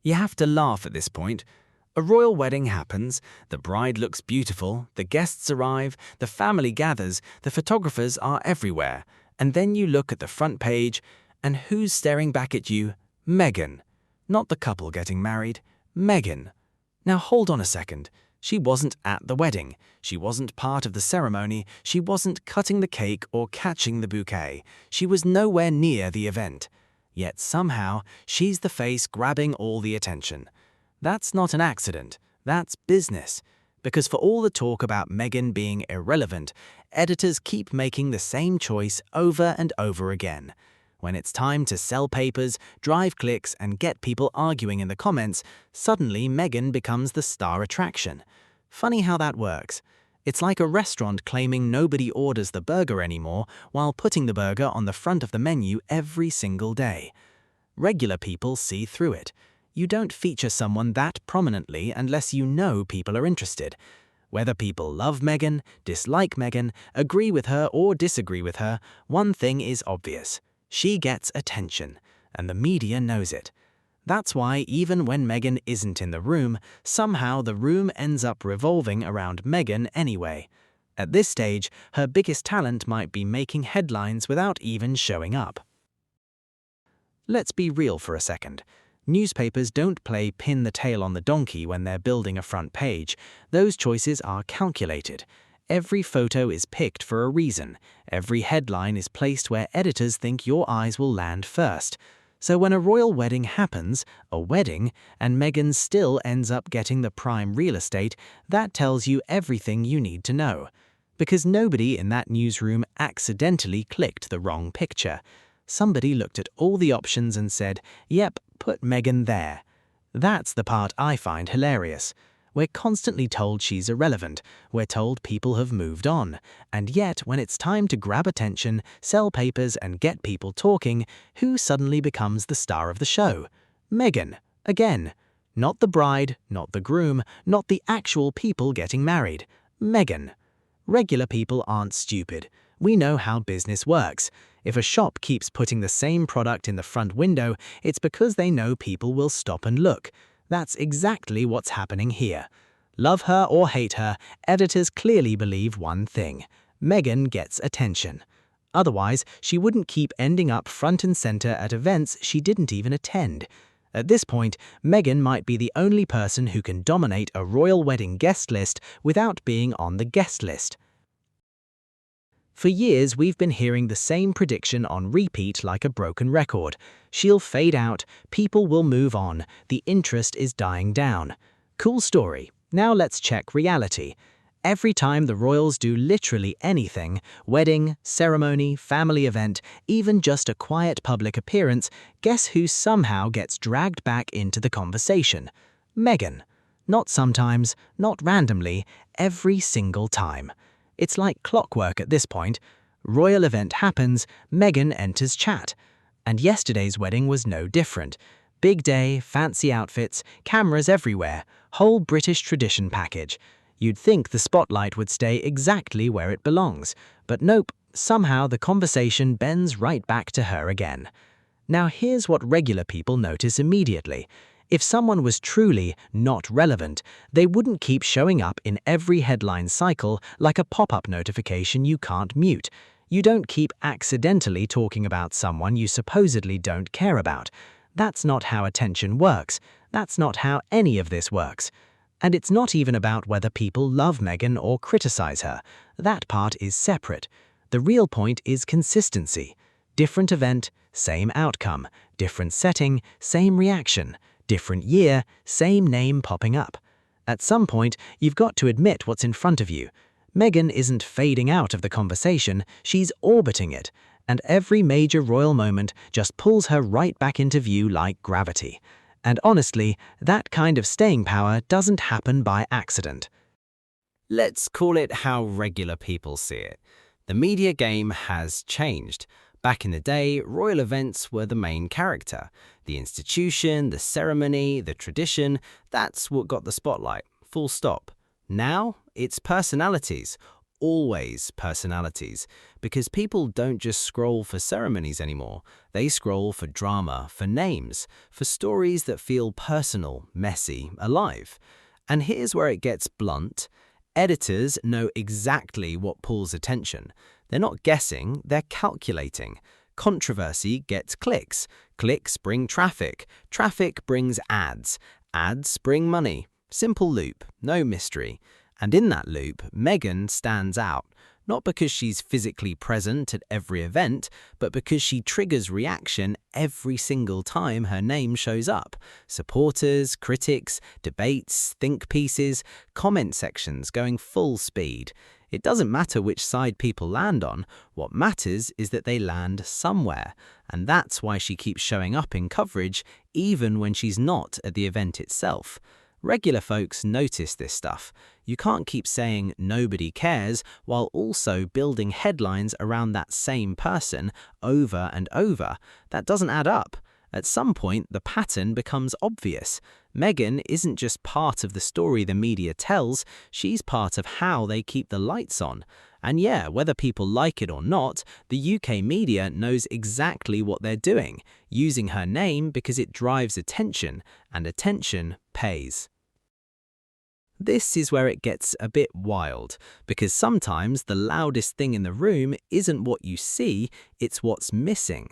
You have to laugh at this point. A royal wedding happens, the bride looks beautiful, the guests arrive, the family gathers, the photographers are everywhere, and then you look at the front page, and who's staring back at you? Meghan. Not the couple getting married, Meghan. Now hold on a second. She wasn't at the wedding. She wasn't part of the ceremony. She wasn't cutting the cake or catching the bouquet. She was nowhere near the event. Yet somehow, she's the face grabbing all the attention. That's not an accident. That's business. Because for all the talk about Meghan being irrelevant, editors keep making the same choice over and over again. When it's time to sell papers, drive clicks, and get people arguing in the comments, suddenly Meghan becomes the star attraction. Funny how that works. It's like a restaurant claiming nobody orders the burger anymore while putting the burger on the front of the menu every single day. Regular people see through it. You don't feature someone that prominently unless you know people are interested. Whether people love Meghan, dislike Meghan, agree with her or disagree with her, one thing is obvious. She gets attention, and the media knows it. That's why even when Meghan isn't in the room, somehow the room ends up revolving around Meghan anyway. At this stage, her biggest talent might be making headlines without even showing up. Let's be real for a second. Newspapers don't play pin the tail on the donkey when they're building a front page. Those choices are calculated. Every photo is picked for a reason. Every headline is placed where editors think your eyes will land first. So when a royal wedding happens, a wedding, and Meghan still ends up getting the prime real estate, that tells you everything you need to know. Because nobody in that newsroom accidentally clicked the wrong picture. Somebody looked at all the options and said, "Yep, put Meghan there." That's the part I find hilarious. We're constantly told she's irrelevant, we're told people have moved on, and yet when it's time to grab attention, sell papers and get people talking, who suddenly becomes the star of the show? Meghan, again. Not the bride, not the groom, not the actual people getting married. Meghan. Regular people aren't stupid. We know how business works. If a shop keeps putting the same product in the front window, it's because they know people will stop and look. That's exactly what's happening here. Love her or hate her, editors clearly believe one thing: Meghan gets attention. Otherwise, she wouldn't keep ending up front and center at events she didn't even attend. At this point, Meghan might be the only person who can dominate a royal wedding guest list without being on the guest list. For years, we've been hearing the same prediction on repeat like a broken record. She'll fade out, people will move on, the interest is dying down. Cool story. Now let's check reality. Every time the royals do literally anything, wedding, ceremony, family event, even just a quiet public appearance, guess who somehow gets dragged back into the conversation? Meghan. Not sometimes, not randomly, every single time. It's like clockwork at this point. Royal event happens, Meghan enters chat. And yesterday's wedding was no different. Big day, fancy outfits, cameras everywhere, whole British tradition package. You'd think the spotlight would stay exactly where it belongs, but nope, somehow the conversation bends right back to her again. Now here's what regular people notice immediately. If someone was truly not relevant, they wouldn't keep showing up in every headline cycle like a pop-up notification you can't mute. You don't keep accidentally talking about someone you supposedly don't care about. That's not how attention works. That's not how any of this works. And it's not even about whether people love Meghan or criticize her. That part is separate. The real point is consistency. Different event, same outcome. Different setting, same reaction. Different year, same name popping up. At some point, you've got to admit what's in front of you. Meghan isn't fading out of the conversation, she's orbiting it, and every major royal moment just pulls her right back into view like gravity. And honestly, that kind of staying power doesn't happen by accident. Let's call it how regular people see it. The media game has changed. Back in the day, royal events were the main character. The institution, the ceremony, the tradition, that's what got the spotlight. Full stop. Now, it's personalities. always personalities, because people don't just scroll for ceremonies anymore. They scroll for drama, for names, for stories that feel personal, messy, alive. And here's where it gets blunt. Editors know exactly what pulls attention. They're not guessing, they're calculating. Controversy gets clicks. Clicks bring traffic. Traffic brings ads. Ads bring money. Simple loop, no mystery. And in that loop, Meghan stands out. Not because she's physically present at every event, but because she triggers reaction every single time her name shows up. Supporters, critics, debates, think pieces, comment sections going full speed. It doesn't matter which side people land on, what matters is that they land somewhere. And that's why she keeps showing up in coverage, even when she's not at the event itself. Regular folks notice this stuff. You can't keep saying nobody cares while also building headlines around that same person over and over. That doesn't add up. At some point, the pattern becomes obvious. Meghan isn't just part of the story the media tells, she's part of how they keep the lights on. And yeah, whether people like it or not, the UK media knows exactly what they're doing, using her name because it drives attention, and attention pays. This is where it gets a bit wild, because sometimes the loudest thing in the room isn't what you see, it's what's missing.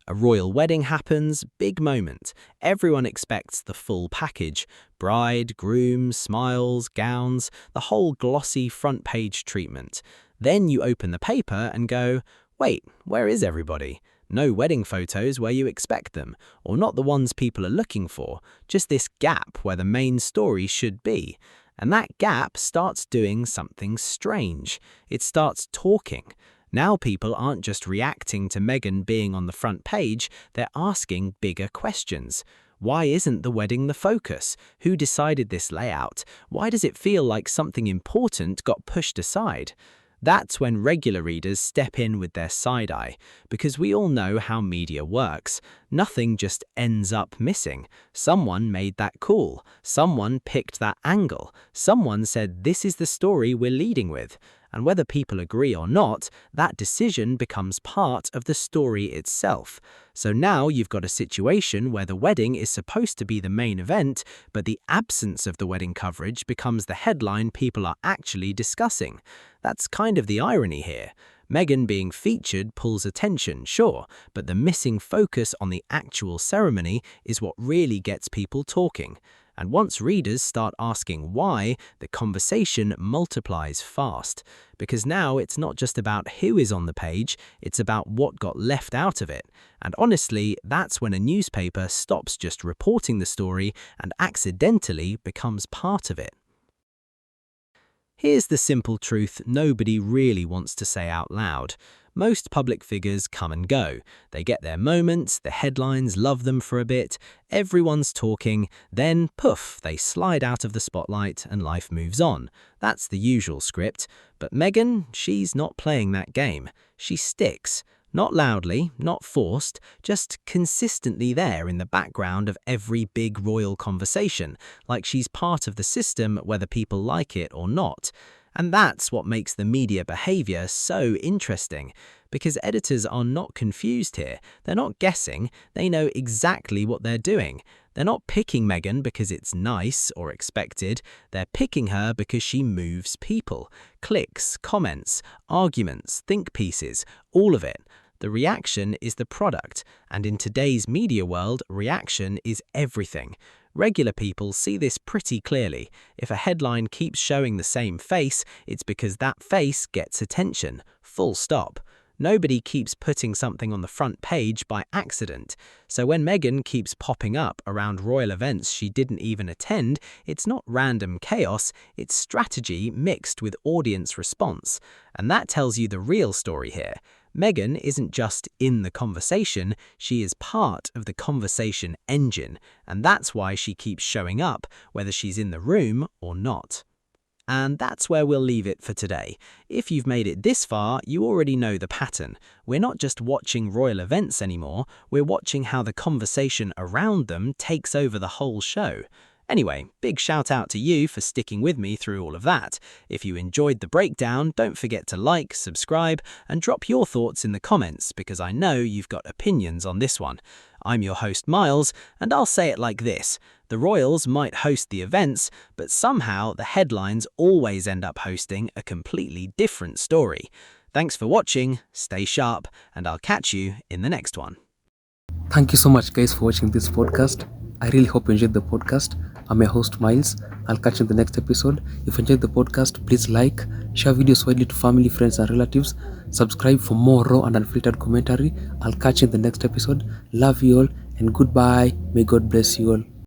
A royal wedding happens, big moment. Everyone expects the full package. Bride, groom, smiles, gowns, the whole glossy front page treatment. Then you open the paper and go, wait, where is everybody? No wedding photos where you expect them, or not the ones people are looking for, just this gap where the main story should be. And that gap starts doing something strange. It starts talking. Now people aren't just reacting to Meghan being on the front page, they're asking bigger questions. Why isn't the wedding the focus? Who decided this layout? Why does it feel like something important got pushed aside? That's when regular readers step in with their side eye, because we all know how media works. Nothing just ends up missing. Someone made that call. Someone picked that angle. Someone said this is the story we're leading with. And whether people agree or not, that decision becomes part of the story itself. So now you've got a situation where the wedding is supposed to be the main event, but the absence of the wedding coverage becomes the headline people are actually discussing. That's kind of the irony here. Meghan being featured pulls attention, sure, but the missing focus on the actual ceremony is what really gets people talking. And once readers start asking why, the conversation multiplies fast. Because now it's not just about who is on the page, it's about what got left out of it. And honestly, that's when a newspaper stops just reporting the story and accidentally becomes part of it. Here's the simple truth nobody really wants to say out loud. Most public figures come and go. They get their moments, the headlines love them for a bit, everyone's talking, then poof, they slide out of the spotlight and life moves on. That's the usual script. But Meghan, she's not playing that game. She sticks. Not loudly, not forced, just consistently there in the background of every big royal conversation, like she's part of the system whether people like it or not. And that's what makes the media behavior so interesting, because editors are not confused here. They're not guessing, they know exactly what they're doing. They're not picking Meghan because it's nice or expected. They're picking her because she moves people. Clicks, comments, arguments, think pieces, all of it. The reaction is the product, and in today's media world, reaction is everything. Regular people see this pretty clearly. If a headline keeps showing the same face, it's because that face gets attention. Full stop. Nobody keeps putting something on the front page by accident. So when Meghan keeps popping up around royal events she didn't even attend, it's not random chaos, it's strategy mixed with audience response. And that tells you the real story here. Meghan isn't just in the conversation, she is part of the conversation engine, and that's why she keeps showing up, whether she's in the room or not. And that's where we'll leave it for today. If you've made it this far, you already know the pattern. We're not just watching royal events anymore, we're watching how the conversation around them takes over the whole show. Anyway, big shout out to you for sticking with me through all of that. If you enjoyed the breakdown, don't forget to like, subscribe, and drop your thoughts in the comments because I know you've got opinions on this one. I'm your host Miles, and I'll say it like this. The royals might host the events, but somehow the headlines always end up hosting a completely different story. Thanks for watching, stay sharp, and I'll catch you in the next one. Thank you so much, guys, for watching this podcast. I really hope you enjoyed the podcast. I'm your host, Miles. I'll catch you in the next episode. If you enjoyed the podcast, please like, share videos widely to family, friends, and relatives. Subscribe for more raw and unfiltered commentary. I'll catch you in the next episode. Love you all, and goodbye. May God bless you all.